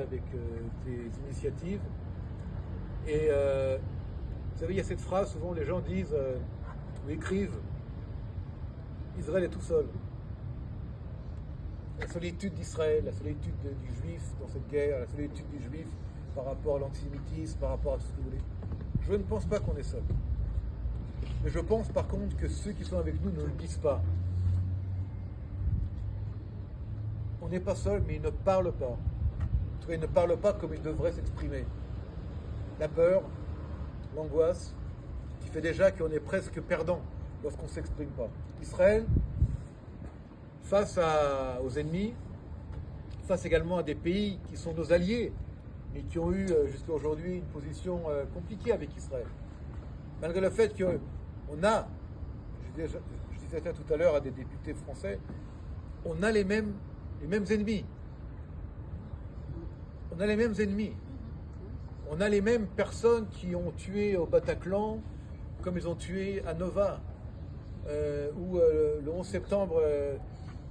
avec tes initiatives. Et vous savez, il y a cette phrase, souvent les gens disent ou écrivent, Israël est tout seul. La solitude d'Israël, la solitude du juif dans cette guerre, la solitude du juif par rapport à l'antisémitisme, par rapport à tout ce que vous voulez. Je ne pense pas qu'on est seul. Mais je pense par contre que ceux qui sont avec nous ne le disent pas. On n'est pas seul, mais ils ne parlent pas. En tout cas, ils ne parlent pas comme ils devraient s'exprimer. La peur, l'angoisse, qui fait déjà qu'on est presque perdant lorsqu'on ne s'exprime pas. Israël, face aux ennemis, face également à des pays qui sont nos alliés, mais qui ont eu jusqu'à aujourd'hui une position compliquée avec Israël. Malgré le fait qu'on a, je disais ça tout à l'heure à des députés français, on a les mêmes ennemis. On a les mêmes ennemis. On a les mêmes personnes qui ont tué au Bataclan, comme ils ont tué à Nova, ou le 11 septembre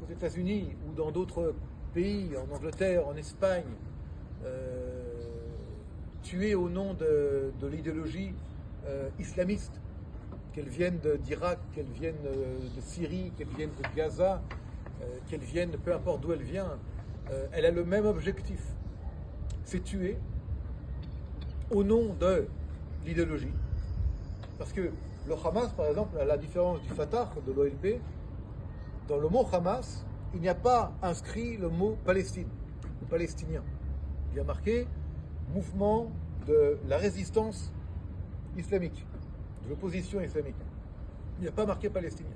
aux États-Unis, ou dans d'autres pays, en Angleterre, en Espagne, tués au nom de l'idéologie islamiste, qu'elles viennent d'Irak, qu'elles viennent de Syrie, qu'elles viennent de Gaza, qu'elles viennent, peu importe d'où elle vient, elle a le même objectif, c'est tuer au nom de l'idéologie. Parce que le Hamas, par exemple, à la différence du Fatah, de l'OLP, dans le mot Hamas, il n'y a pas inscrit le mot Palestine, ou palestinien. Il y a marqué mouvement de la résistance islamique, de l'opposition islamique. Il n'y a pas marqué palestinien.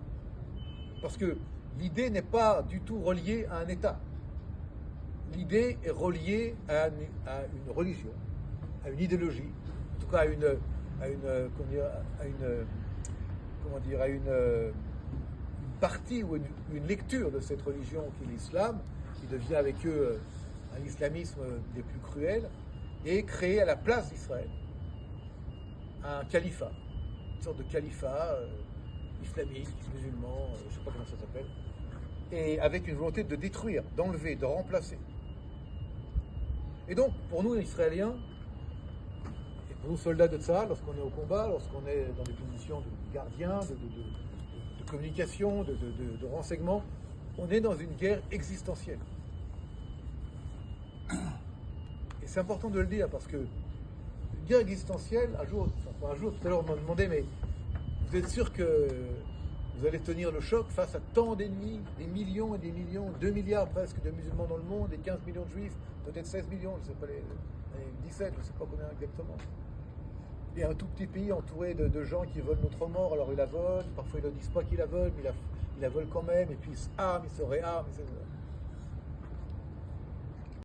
Parce que l'idée n'est pas du tout reliée à un État. L'idée est reliée à une religion, à une idéologie, en tout cas à une partie ou une lecture de cette religion qui est l'islam, qui devient avec eux un islamisme des plus cruels, et créer à la place d'Israël un califat, une sorte de califat islamiste, musulman, je ne sais pas comment ça s'appelle, et avec une volonté de détruire, d'enlever, de remplacer. Et donc, pour nous, Israéliens, et pour nous, soldats de Tsahal, lorsqu'on est au combat, lorsqu'on est dans des positions de gardiens, de communication, de renseignement, on est dans une guerre existentielle. Et c'est important de le dire, parce que une guerre existentielle, un jour, tout à l'heure, on m'a demandé, mais vous êtes sûr que vous allez tenir le choc face à tant d'ennemis, des millions et des millions, 2 milliards presque de musulmans dans le monde, et 15 millions de juifs, peut-être 16 millions, je ne sais pas, les 17, je ne sais pas combien exactement. Et un tout petit pays entouré de gens qui veulent notre mort, alors ils la veulent, parfois ils ne disent pas qu'ils la veulent, mais ils la veulent quand même, et puis ils s'arment, ils se réarment, etc.